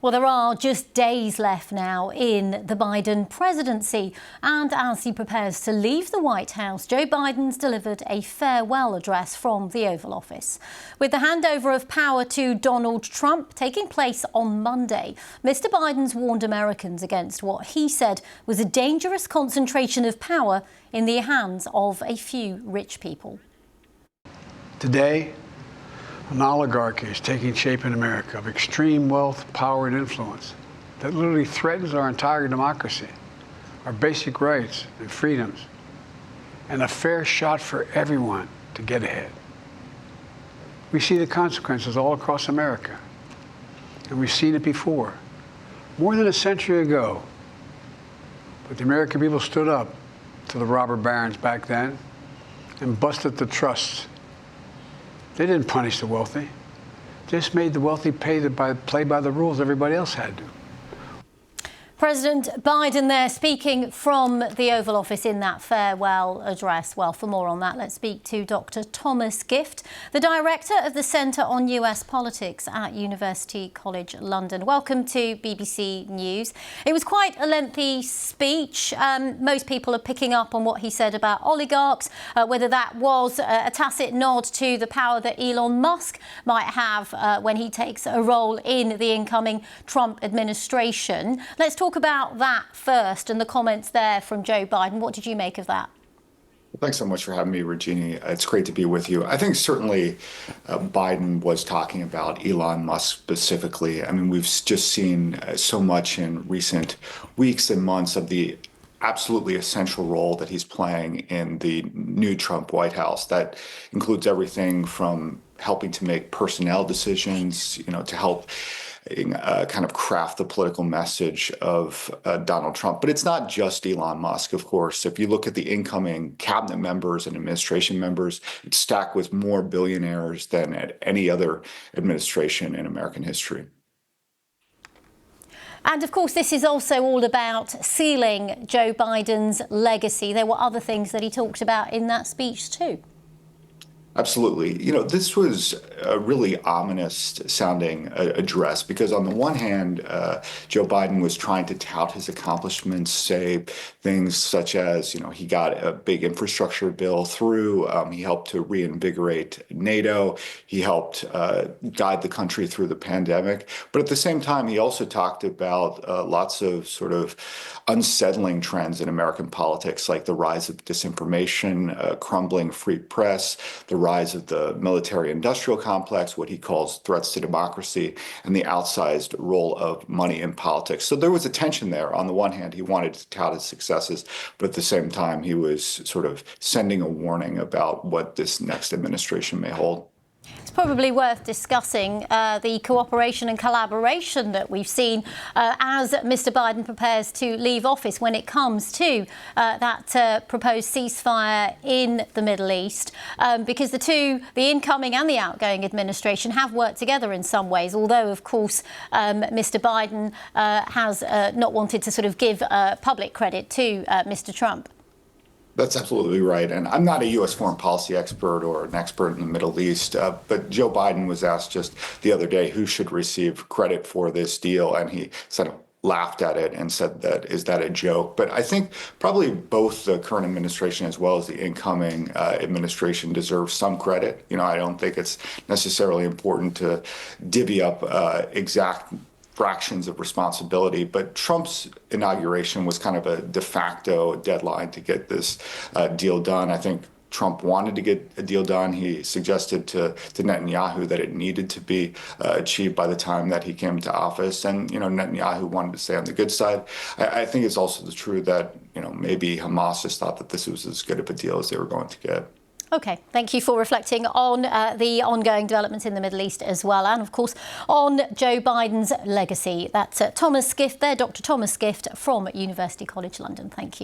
Well, there are just days left now in the Biden presidency. And as he prepares to leave the White House, Joe Biden's delivered a farewell address from the Oval Office. With the handover of power to Donald Trump taking place on Monday, Mr. Biden's warned Americans against what he said was a dangerous concentration of power in the hands of a few rich people. Today, an oligarchy is taking shape in America of extreme wealth, power, and influence that literally threatens our entire democracy, our basic rights and freedoms, and a fair shot for everyone to get ahead. We see the consequences all across America, and we've seen it before. More than a century ago, but the American people stood up to the robber barons back then and busted the trusts. They didn't punish the wealthy. Just made the wealthy play by the rules everybody else had to. President Biden there speaking from the Oval Office in that farewell address. Well, for more on that, let's speak to Dr. Thomas Gift, the director of the Centre on US Politics at University College London. Welcome to BBC News. It was quite a lengthy speech. Most people are picking up on what he said about oligarchs, whether that was a tacit nod to the power that Elon Musk might have when he takes a role in the incoming Trump administration. Let's talk about that first and the comments there from Joe Biden. What did you make of that? Well, thanks so much for having me, Regina. It's great to be with you. I think certainly Biden was talking about Elon Musk specifically. I mean, we've just seen so much in recent weeks and months of the absolutely essential role that he's playing in the new Trump White House. That includes everything from helping to make personnel decisions, to help kind of craft the political message of Donald Trump. But it's not just Elon Musk, of course. If you look at the incoming cabinet members and administration members, it's stacked with more billionaires than at any other administration in American history. And of course, this is also all about sealing Joe Biden's legacy. There were other things that he talked about in that speech too. Absolutely. This was a really ominous sounding address because on the one hand, Joe Biden was trying to tout his accomplishments, say things such as, he got a big infrastructure bill through. He helped to reinvigorate NATO. He helped guide the country through the pandemic. But at the same time, he also talked about lots of sort of unsettling trends in American politics, like the rise of disinformation, crumbling free press, the rise of the military-industrial complex, what he calls threats to democracy, and the outsized role of money in politics. So there was a tension there. On the one hand, he wanted to tout his successes, but at the same time, he was sort of sending a warning about what this next administration may hold. It's probably worth discussing the cooperation and collaboration that we've seen as Mr. Biden prepares to leave office when it comes to that proposed ceasefire in the Middle East, because the incoming and the outgoing administration have worked together in some ways, although, of course, Mr. Biden has not wanted to sort of give public credit to Mr. Trump. That's absolutely right. And I'm not a U.S. foreign policy expert or an expert in the Middle East, but Joe Biden was asked just the other day who should receive credit for this deal. And he sort of laughed at it and said is that a joke? But I think probably both the current administration as well as the incoming administration deserve some credit. I don't think it's necessarily important to divvy up exact fractions of responsibility, but Trump's inauguration was kind of a de facto deadline to get this deal done. I think Trump wanted to get a deal done. He suggested to Netanyahu that it needed to be achieved by the time that he came to office. And, Netanyahu wanted to stay on the good side. I think it's also true that, maybe Hamas just thought that this was as good of a deal as they were going to get. OK, thank you for reflecting on the ongoing developments in the Middle East as well, and of course on Joe Biden's legacy. That's Thomas Gift there, Dr. Thomas Gift from University College London. Thank you.